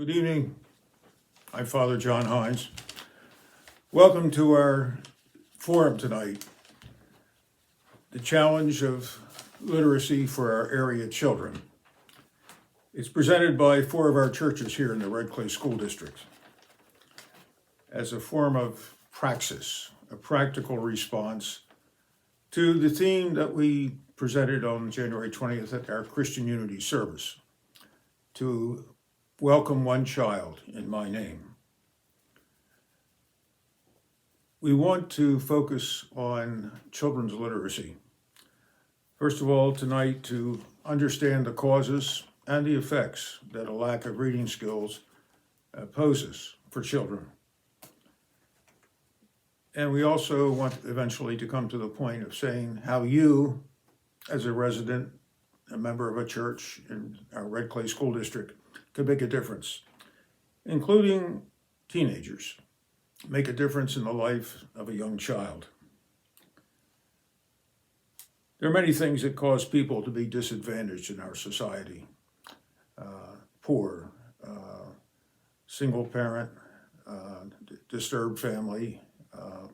Good evening. I'm Father John Hines. Welcome to our forum tonight, the challenge of literacy for our area children. It's presented by 4 of our churches here in the Red Clay School District as a form of praxis, a practical response to the theme that we presented on January 20th at our Christian Unity service, to welcome one child in my name. We want to focus on children's literacy. First of all, tonight, to understand the causes and the effects that a lack of reading skills poses for children. And we also want eventually to come to the point of saying how you, as a resident, a member of a church in our Red Clay School District, could make a difference, including teenagers, make a difference in the life of a young child. There are many things that cause people to be disadvantaged in our society. Poor, single parent, disturbed family,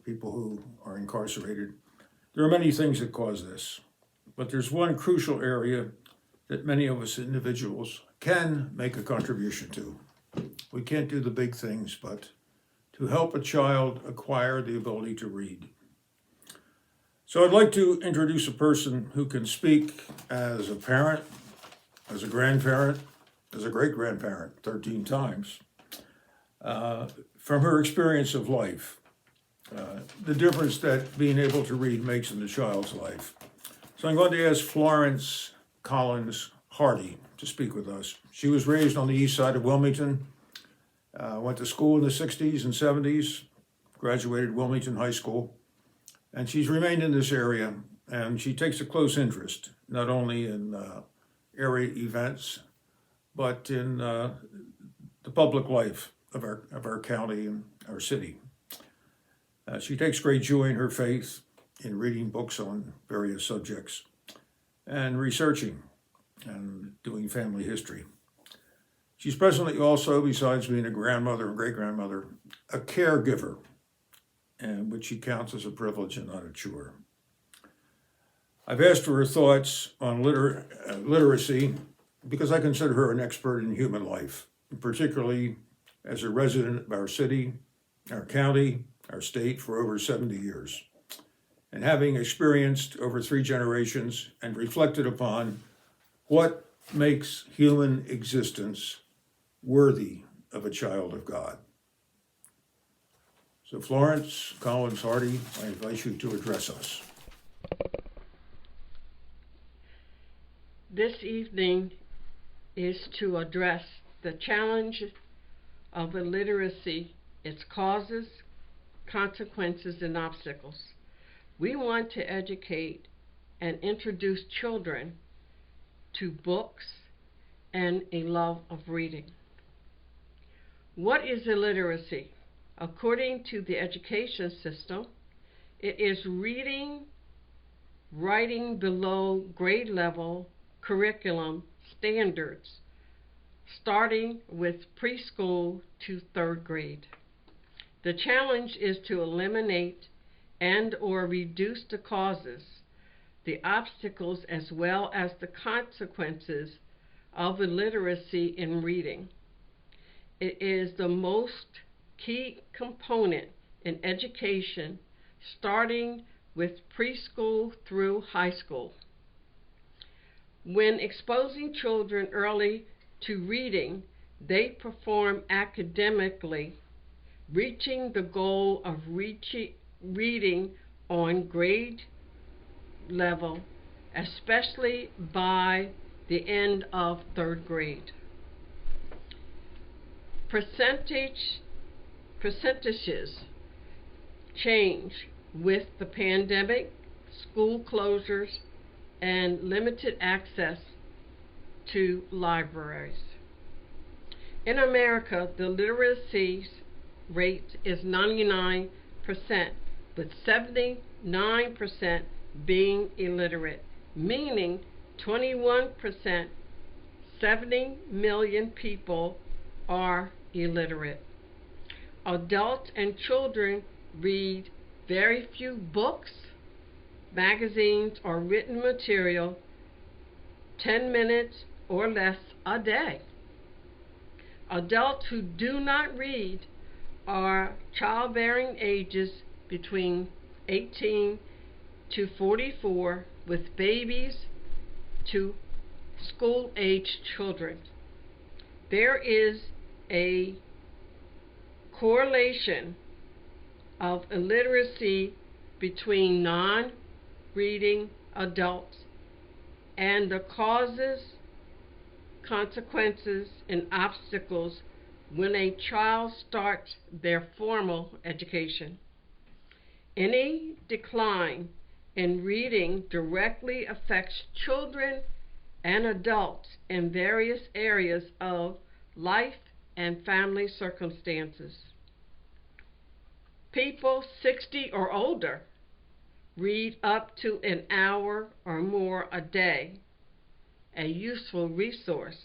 people who are incarcerated. There are many things that cause this, but there's one crucial area that many of us individuals can make a contribution to. We can't do the big things, but to help a child acquire the ability to read. So I'd like to introduce a person who can speak as a parent, as a grandparent, as a great-grandparent 13 times, from her experience of life, the difference that being able to read makes in the child's life. So I'm going to ask Florence Collins Hardy to speak with us. She was raised on the east side of Wilmington, went to school in the 60s and 70s, graduated Wilmington High School, and she's remained in this area, and she takes a close interest, not only in area events, but in the public life of our county and our city. She takes great joy in her faith, in reading books on various subjects, and researching and doing family history. She's presently also, besides being a grandmother and great-grandmother, a caregiver, and which she counts as a privilege and not a chore. I've asked for her thoughts on literacy because I consider her an expert in human life, particularly as a resident of our city, our county, our state for over 70 years. And having experienced over 3 generations and reflected upon what makes human existence worthy of a child of God. So Florence Collins Hardy, I invite you to address us. This evening is to address the challenge of illiteracy, its causes, consequences, and obstacles. We want to educate and introduce children to books and a love of reading. What is illiteracy? According to the education system, it is reading, writing below grade level curriculum standards, starting with preschool to 3rd grade. The challenge is to eliminate and or reduce the causes, the obstacles, as well as the consequences of illiteracy in reading. It is the most key component in education, starting with preschool through high school. When exposing children early to reading, they perform academically, reaching the goal of reading on grade level, especially by the end of 3rd grade. Percentages change with the pandemic, school closures, and limited access to libraries. In America, the literacy rate is 99%, with 79% being illiterate, meaning 21%, 70 million people are illiterate. Adults and children read very few books, magazines, or written material 10 minutes or less a day. Adults who do not read are childbearing ages between 18 to 44, with babies to school-age children. There is a correlation of illiteracy between non-reading adults and the causes, consequences, and obstacles when a child starts their formal education. Any decline in reading directly affects children and adults in various areas of life and family circumstances. People 60 or older read up to an hour or more a day, a useful resource.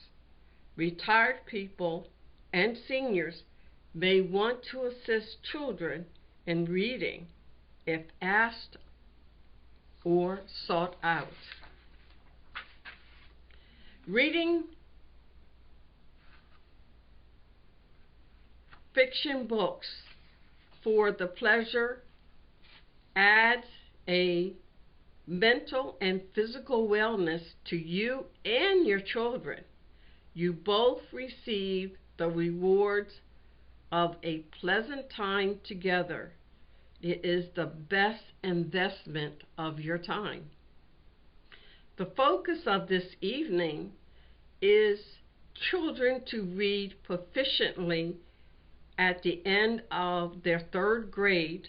Retired people and seniors may want to assist children in reading if asked or sought out. Reading fiction books for the pleasure adds a mental and physical wellness to you and your children. You both receive the rewards of a pleasant time together. It is the best investment of your time. The focus of this evening is children to read proficiently at the end of their third grade,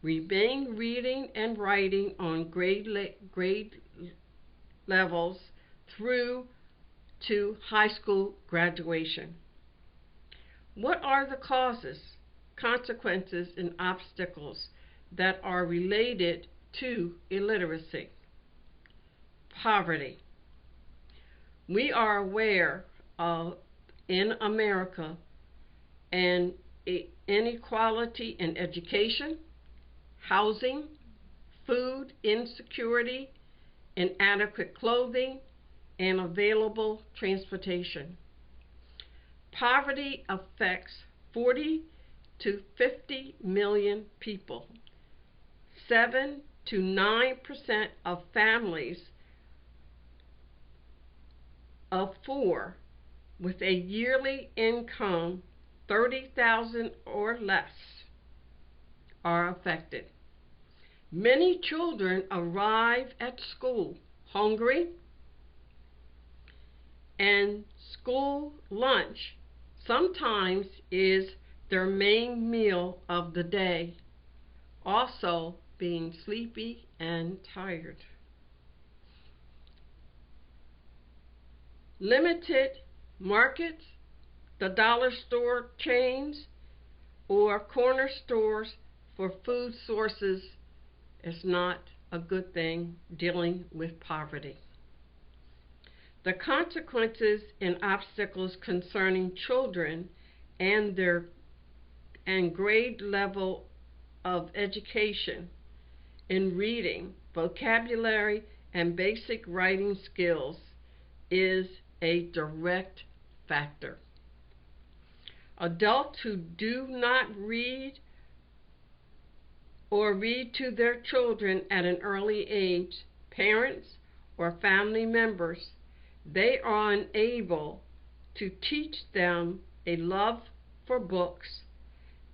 remain reading and writing on grade levels through to high school graduation. What are the causes, consequences, and obstacles that are related to illiteracy? Poverty. We are aware of, in America, an inequality in education, housing, food insecurity, inadequate clothing, and available transportation. Poverty affects 40 to 50 million people. 7 to 9% of families of 4 with a yearly income $30,000 or less are affected. Many children arrive at school hungry, and school lunch sometimes is their main meal of the day, also being sleepy and tired. Limited markets, the dollar store chains, or corner stores for food sources is not a good thing dealing with poverty. The consequences and obstacles concerning children and their grade level of education in reading, vocabulary, and basic writing skills is a direct factor. Adults who do not read or read to their children at an early age, parents or family members, they are unable to teach them a love for books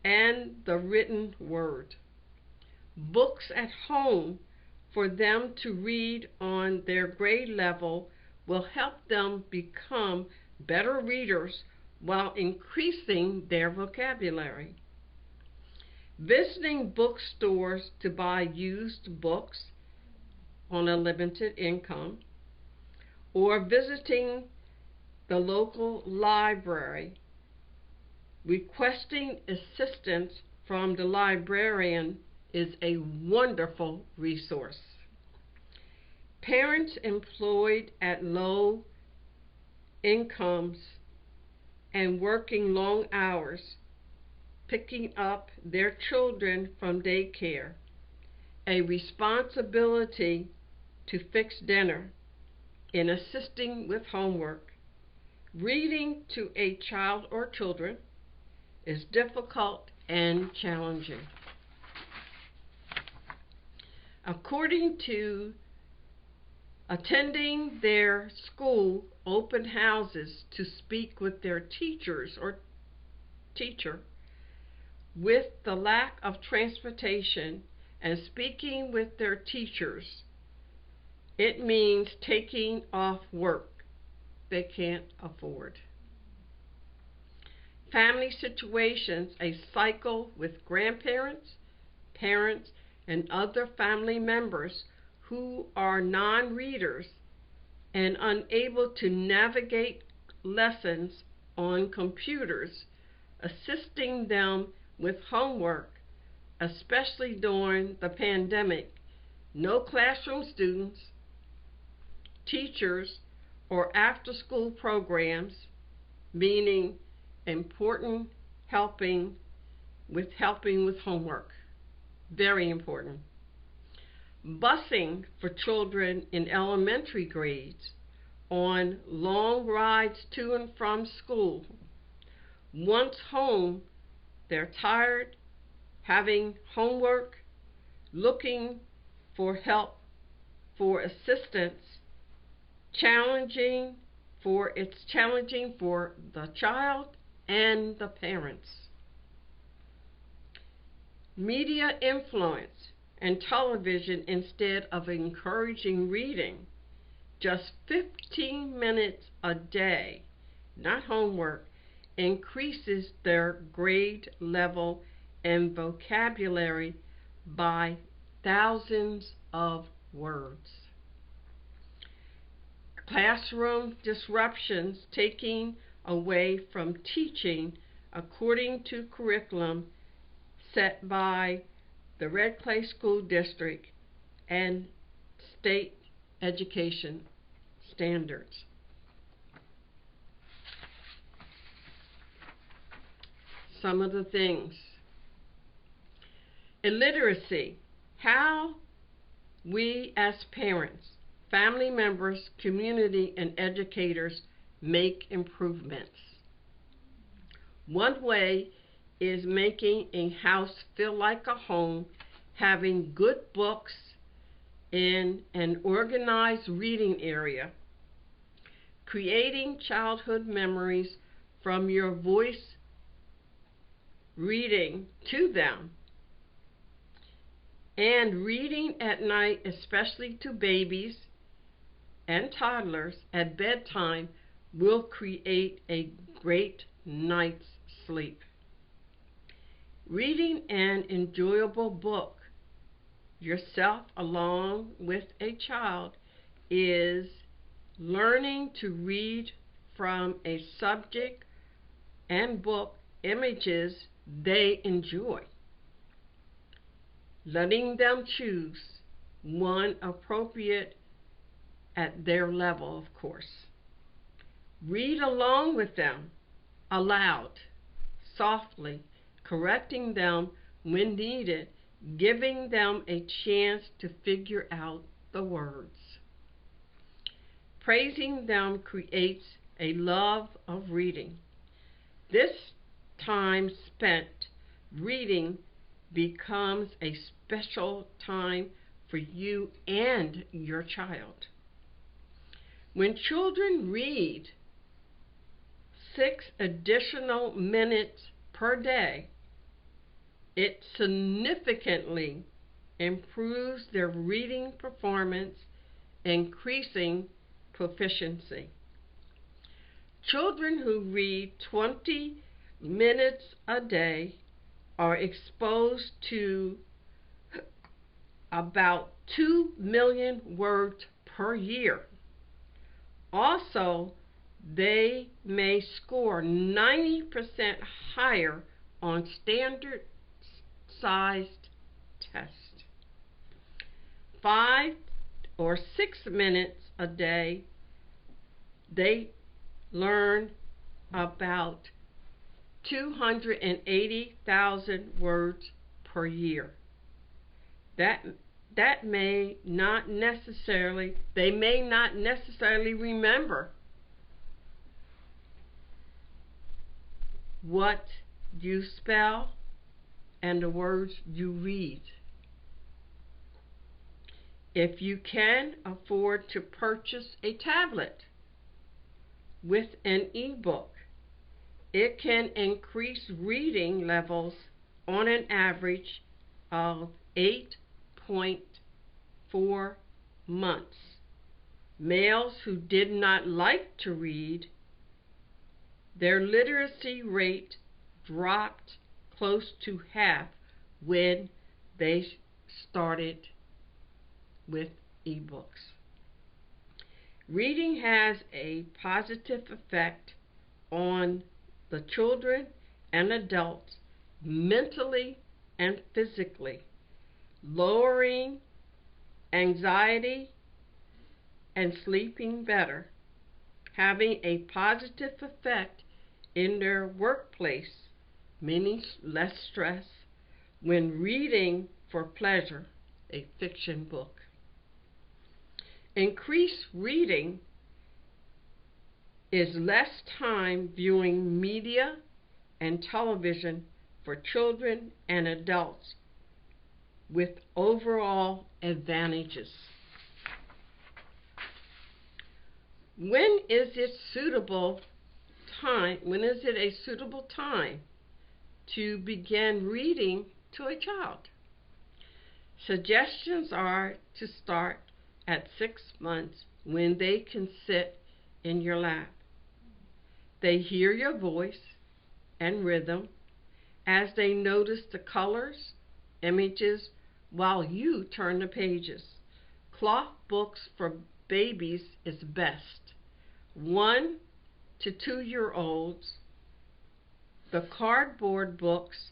and the written word. Books at home for them to read on their grade level will help them become better readers while increasing their vocabulary. Visiting bookstores to buy used books on a limited income, or visiting the local library, requesting assistance from the librarian is a wonderful resource. Parents employed at low incomes and working long hours, picking up their children from daycare, a responsibility to fix dinner, in assisting with homework. Reading to a child or children is difficult and challenging. According to attending their school open houses to speak with their teachers or teacher, with the lack of transportation and speaking with their teachers, it means taking off work they can't afford. Family situations, a cycle with grandparents, parents, and other family members who are non-readers and unable to navigate lessons on computers, assisting them with homework, especially during the pandemic. No classroom students, teachers, or after-school programs, meaning important helping with homework. Very important. Busing for children in elementary grades on long rides to and from school. Once home, they're tired, having homework, looking for help, for assistance, challenging for the child and the parents. Media influence and television, instead of encouraging reading, just 15 minutes a day, not homework, increases their grade level and vocabulary by thousands of words. Classroom disruptions, taking away from teaching according to curriculum set by the Red Clay School District and state education standards. Some of the things. Illiteracy. How we as parents, family members, community, and educators make improvements. One way is making a house feel like a home, having good books in an organized reading area, creating childhood memories from your voice reading to them, and reading at night, especially to babies and toddlers at bedtime, will create a great night's sleep. Reading an enjoyable book yourself along with a child is learning to read from a subject and book images they enjoy. Letting them choose one appropriate at their level, of course. Read along with them, aloud, softly, correcting them when needed, giving them a chance to figure out the words. Praising them creates a love of reading. This time spent reading becomes a special time for you and your child. When children read 6 additional minutes per day, it significantly improves their reading performance, increasing proficiency. Children who read 20 minutes a day are exposed to about 2 million words per year. Also, they may score 90% higher on standard-sized tests. 5 or 6 minutes a day, they learn about 280,000 words per year. That may not necessarily, they may not necessarily remember what you spell and the words you read. If you can afford to purchase a tablet with an e-book, it can increase reading levels on an average of 8.4 months. Males who did not like to read, their literacy rate dropped close to half when they started with ebooks. Reading has a positive effect on the children and adults mentally and physically, lowering anxiety and sleeping better, having a positive effect in their workplace, meaning less stress, when reading for pleasure, a fiction book. Increased reading is less time viewing media and television for children and adults with overall advantages. When is it a suitable time to begin reading to a child? Suggestions are to start at 6 months when they can sit in your lap. They hear your voice and rhythm as they notice the colors, images, while you turn the pages. Cloth books for babies is best. 1 to 2-year-olds, the cardboard books,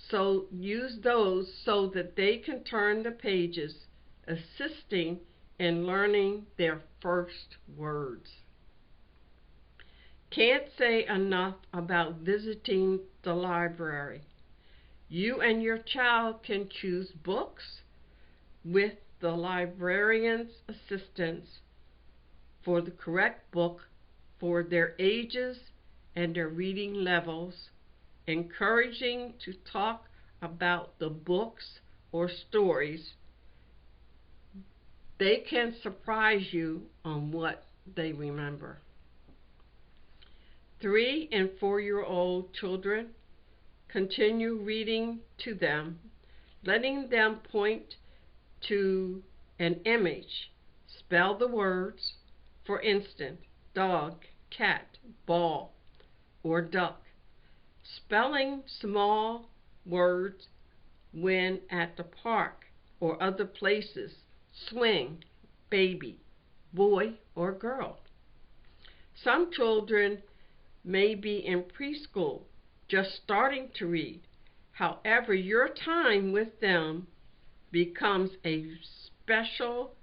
so use those so that they can turn the pages, assisting in learning their first words. Can't say enough about visiting the library. You and your child can choose books with the librarian's assistance for the correct book for their ages and their reading levels, encouraging to talk about the books or stories. They can surprise you on what they remember. 3 and 4-year-old children, continue reading to them, letting them point to an image, spell the words, for instance, dog, cat, ball, or duck. Spelling small words when at the park or other places, swing, baby, boy or girl. Some children may be in preschool, just starting to read. However, your time with them becomes a special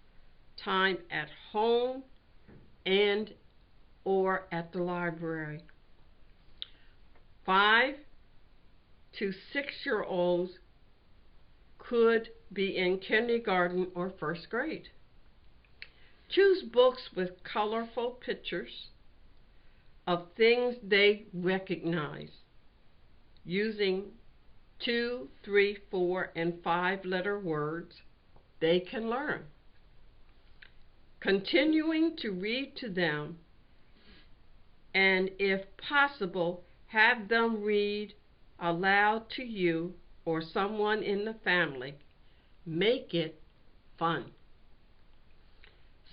time at home and or at the library. 5 to 6-year-olds could be in kindergarten or first grade. Choose books with colorful pictures of things they recognize, using 2, 3, 4, and 5-letter words they can learn. Continuing to read to them, and if possible, have them read aloud to you or someone in the family. Make it fun.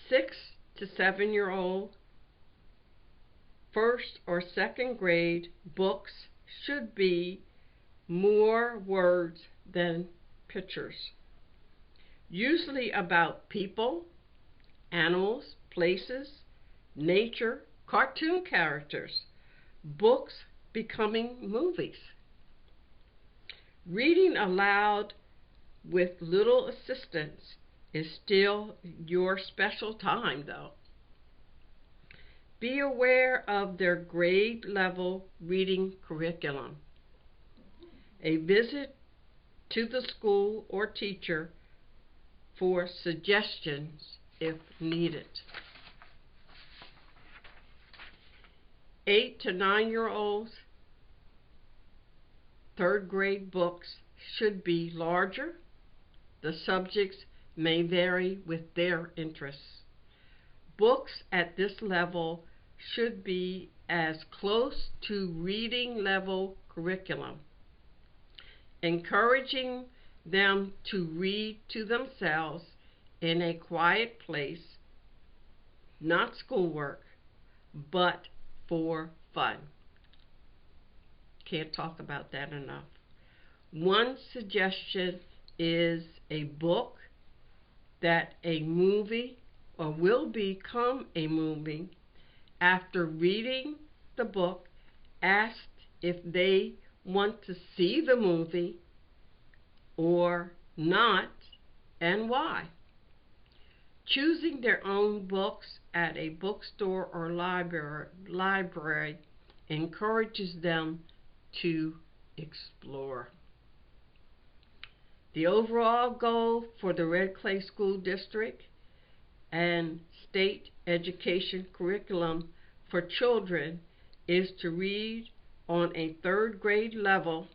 6 to 7-year-old, first or second grade books should be more words than pictures. Usually about people, animals, places, nature, cartoon characters, books becoming movies. Reading aloud with little assistance is still your special time, though. Be aware of their grade level reading curriculum. A visit to the school or teacher for suggestions if needed. 8 to 9-year-olds, third grade books should be larger. The subjects may vary with their interests. Books at this level should be as close to reading level curriculum, encouraging them to read to themselves in a quiet place, not schoolwork, but for fun. Can't talk about that enough. One suggestion is a book that a movie or will become a movie. After reading the book, ask if they want to see the movie or not, and why. Choosing their own books at a bookstore or library encourages them to explore. The overall goal for the Red Clay School District and state education curriculum for children is to read on a third grade level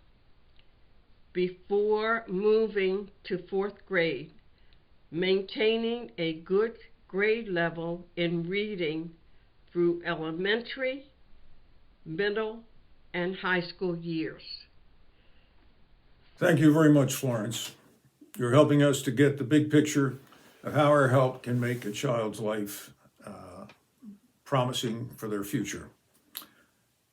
before moving to fourth grade, maintaining a good grade level in reading through elementary, middle, and high school years. Thank you very much, Florence. You're helping us to get the big picture of how our help can make a child's life promising for their future.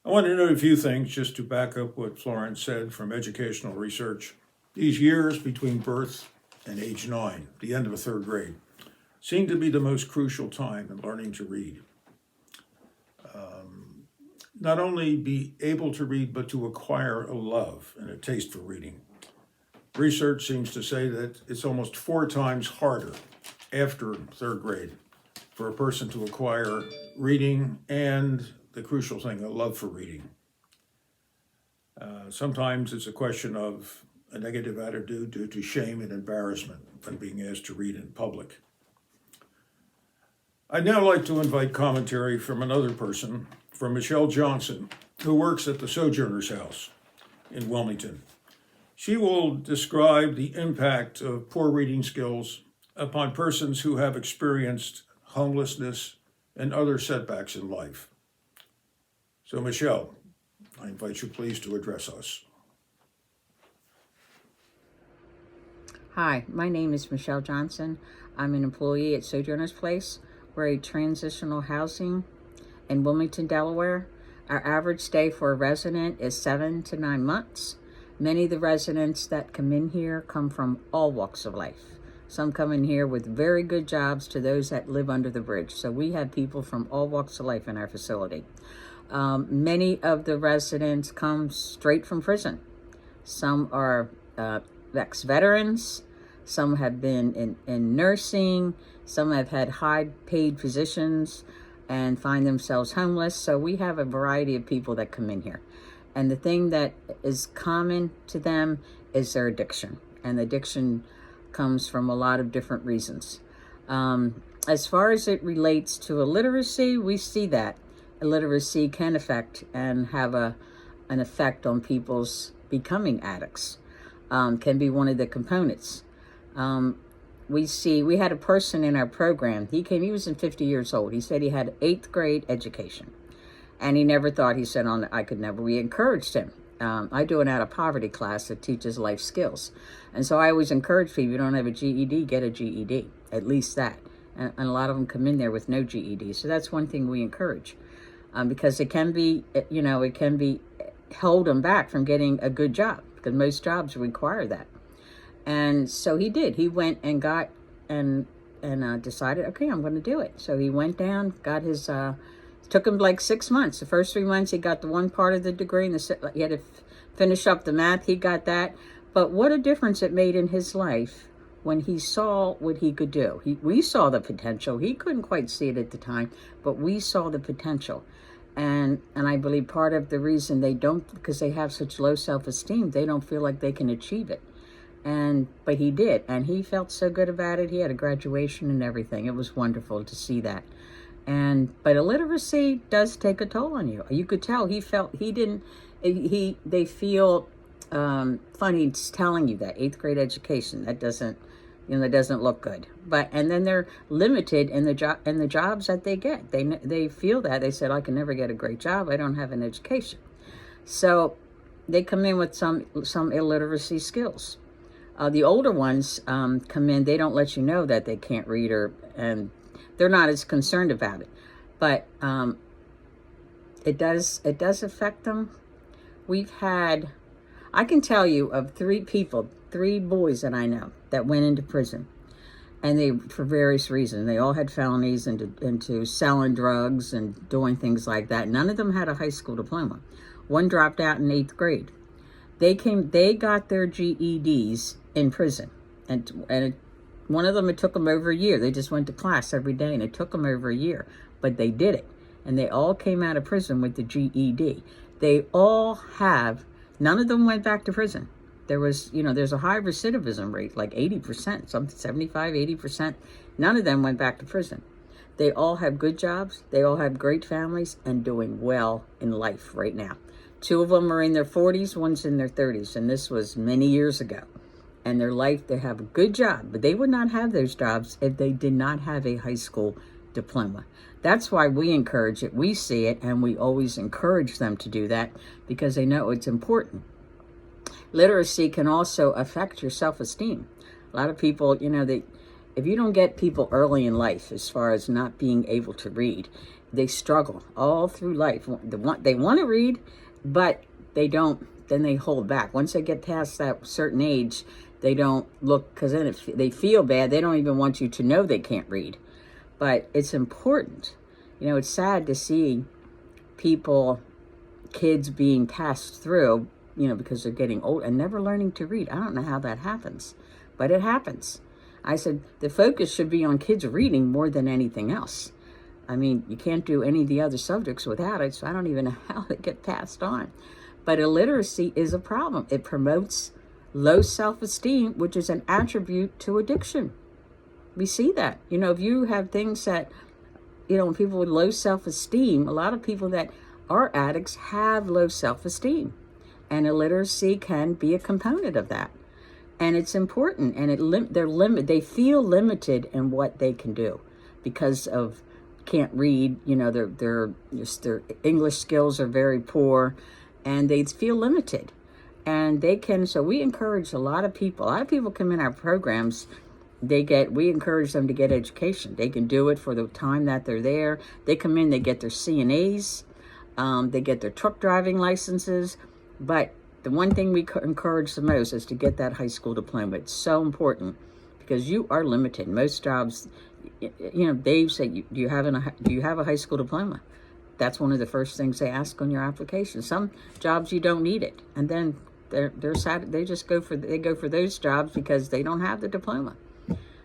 I want to note a few things just to back up what Florence said from educational research. These years between birth and age 9, the end of a third grade, seem to be the most crucial time in learning to read. Not only be able to read, but to acquire a love and a taste for reading. Research seems to say that it's almost 4 times harder after third grade for a person to acquire reading and, the crucial thing, a love for reading. Sometimes it's a question of a negative attitude due to shame and embarrassment when being asked to read in public. I'd now like to invite commentary from another person, from Michelle Johnson, who works at the Sojourners House in Wilmington. She will describe the impact of poor reading skills upon persons who have experienced homelessness and other setbacks in life. So, Michelle, I invite you please to address us. Hi, my name is Michelle Johnson. I'm an employee at Sojourners Place. We're a transitional housing in Wilmington, Delaware. Our average stay for a resident is 7 to 9 months. Many of the residents that come in here come from all walks of life. Some come in here with very good jobs to those that live under the bridge. So we have people from all walks of life in our facility. Many of the residents come straight from prison. Some are ex-veterans. Some have been in nursing. Some have had high-paid positions and find themselves homeless. So we have a variety of people that come in here. And the thing that is common to them is their addiction. And addiction comes from a lot of different reasons. As far as it relates to illiteracy, we see that illiteracy can affect and have an effect on people's becoming addicts. Can be one of the components. We had a person in our program. He was 50 years old. He said he had 8th grade education. And he never thought, he said, we encouraged him. I do an out of poverty class that teaches life skills. And so I always encourage people, if you don't have a GED, get a GED, at least that. And a lot of them come in there with no GED. So that's one thing we encourage. Because it can be hold them back from getting a good job, because most jobs require that. And so he did. He went and got and decided, okay, I'm going to do it. So he went down, got his, took him like 6 months. The first 3 months, he got the one part of the degree, and he had to finish up the math. He got that. But what a difference it made in his life when he saw what he could do. We saw the potential. He couldn't quite see it at the time, but we saw the potential. And I believe part of the reason they don't, because they have such low self-esteem, they don't feel like they can achieve it. But he did, and he felt so good about it. He had a graduation and everything. It was wonderful to see that. But illiteracy does take a toll on you. You could tell they feel funny telling you that 8th grade education, that doesn't look good. And then they're limited in the jobs that they get. They feel that. They said, I can never get a great job. I don't have an education. So they come in with some illiteracy skills. The older ones come in, they don't let you know that they can't read, and they're not as concerned about it. But it does affect them. I can tell you of 3 boys that I know that went into prison, and they, for various reasons, they all had felonies into selling drugs and doing things like that. None of them had a high school diploma. One dropped out in 8th grade. They got their GEDs in prison, and one of them, it took them over a year. They just went to class every day, and it took them over a year, but they did it, and they all came out of prison with the GED. None of them went back to prison. There's a high recidivism rate, like 80%, some 75, 80%. None of them went back to prison. They all have good jobs. They all have great families and doing well in life right now. 2 of them are in their 40s, one's in their 30s, and this was many years ago. And they have a good job, but they would not have those jobs if they did not have a high school diploma. That's why we encourage it. We see it, and we always encourage them to do that because they know it's important. Literacy can also affect your self-esteem. A lot of people, if you don't get people early in life as far as not being able to read, they struggle all through life. They want to read, but they don't. Then they hold back. Once they get past that certain age, they don't look, because then if they feel bad, they don't even want you to know they can't read. But it's important. It's sad to see kids being passed through, because they're getting old and never learning to read. I don't know how that happens, but it happens. I said the focus should be on kids reading more than anything else. I mean, you can't do any of the other subjects without it, so I don't even know how they get passed on. But illiteracy is a problem. It promotes low self-esteem, which is an attribute to addiction. We see that. If you have things that, people with low self-esteem, a lot of people that are addicts have low self-esteem. And illiteracy can be a component of that. And it's important. And they feel limited in what they can do because of can't read. Their English skills are very poor, and they feel limited. And so we encourage a lot of people come in our programs. We encourage them to get education. They can do it for the time that they're there. They come in, they get their CNAs, they get their truck driving licenses. But the one thing we encourage the most is to get that high school diploma. It's so important because you are limited. Most jobs, they say, do you have a high school diploma? That's one of the first things they ask on your application. Some jobs you don't need it, and then they're sad. They go for those jobs because they don't have the diploma.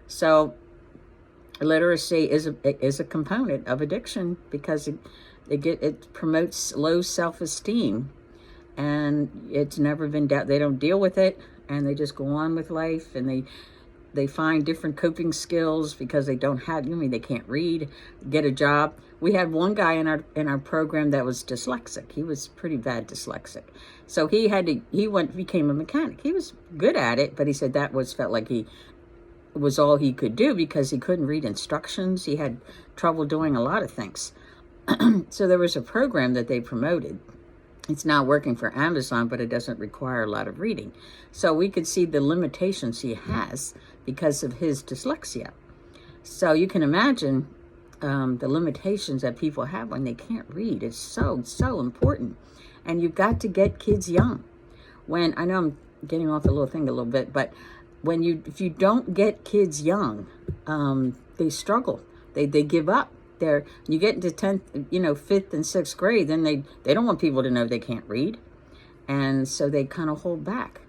So literacy is a component of addiction because it promotes low self-esteem, and it's never been they don't deal with it, and they just go on with life, and they find different coping skills because they don't have. They can't read, get a job. We had one guy in our program that was dyslexic. He was pretty bad dyslexic, so he became a mechanic. He was good at it, but he said felt like he was all he could do because he couldn't read instructions. He had trouble doing a lot of things. So there was a program that they promoted. It's now working for Amazon, but it doesn't require a lot of reading. So we could see the limitations he has because of his dyslexia. So you can imagine the limitations that people have when they can't read. It's so, so important. And you've got to get kids young. I know I'm getting off the little thing a little bit, but if you don't get kids young, they struggle. They give up. You get into 10th, 5th and 6th grade, then they don't want people to know they can't read. And so they kind of hold back.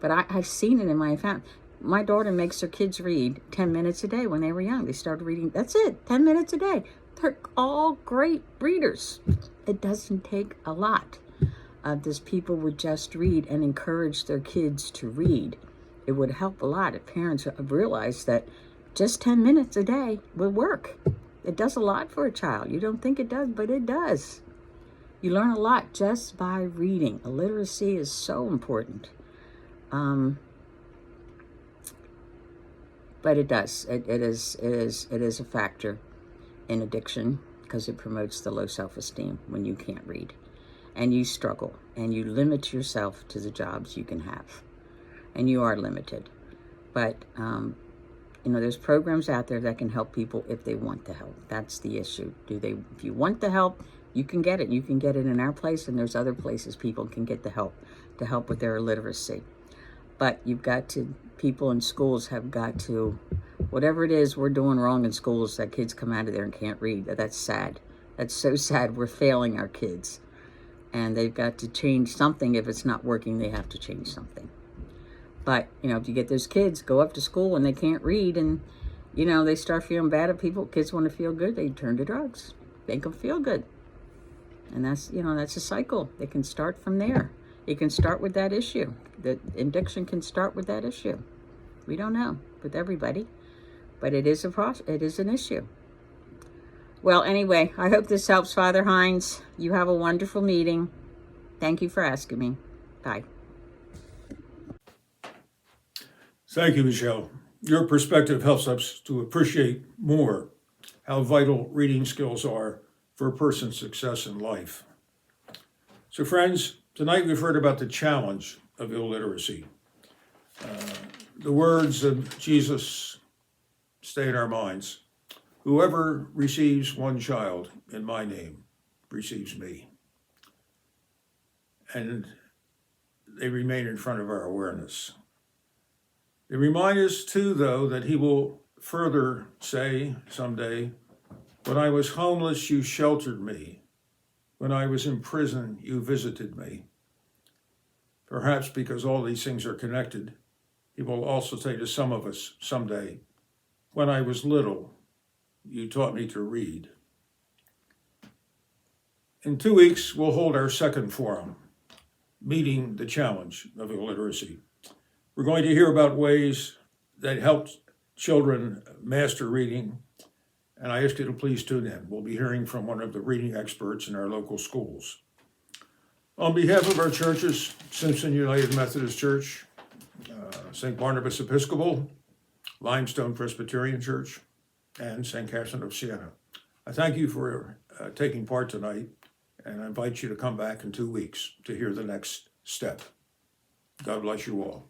But I've seen it in my family. my daughter makes her kids read 10 minutes a day when they were young. They started reading, that's it, 10 minutes a day. They're all great readers. It doesn't take a lot. If people would just read and encourage their kids to read, it would help a lot if parents realize that just 10 minutes a day will work. It does a lot for a child. You don't think it does, but it does. You learn a lot just by reading. Illiteracy is so important. But it does. It is a factor in addiction because it promotes the low self-esteem when you can't read and you struggle and you limit yourself to the jobs you can have, and you are limited. But there's programs out there that can help people if they want the help. That's the issue. If you want the help, you can get it. You can get it in our place, and there's other places people can get the help to help with their illiteracy. But people in schools have got to, whatever it is we're doing wrong in schools, that kids come out of there and can't read. That's sad. That's so sad. We're failing our kids. And they've got to change something. If it's not working, they have to change something. But, if you get those kids go up to school and they can't read and, they start feeling bad at people, kids want to feel good, they turn to drugs. Make them feel good. And that's a cycle. They can start from there. It can start with that issue. The addiction can start with that issue. We don't know with everybody, but it is an issue. Well, anyway, I hope this helps, Father Hines. You have a wonderful meeting. Thank you for asking me. Bye. Thank you, Michelle. Your perspective helps us to appreciate more how vital reading skills are for a person's success in life. So friends, tonight we've heard about the challenge of illiteracy. The words of Jesus stay in our minds. Whoever receives one child in my name receives me. And they remain in front of our awareness. They remind us too, though, that he will further say someday, when I was homeless, you sheltered me. When I was in prison, you visited me. Perhaps because all these things are connected, he will also say to some of us someday, when I was little, you taught me to read. In 2 weeks, we'll hold our second forum, Meeting the Challenge of Illiteracy. We're going to hear about ways that help children master reading, and I ask you to please tune in. We'll be hearing from one of the reading experts in our local schools. On behalf of our churches, Simpson United Methodist Church, St. Barnabas Episcopal, Limestone Presbyterian Church, and St. Catherine of Siena, I thank you for taking part tonight, and I invite you to come back in 2 weeks to hear the next step. God bless you all.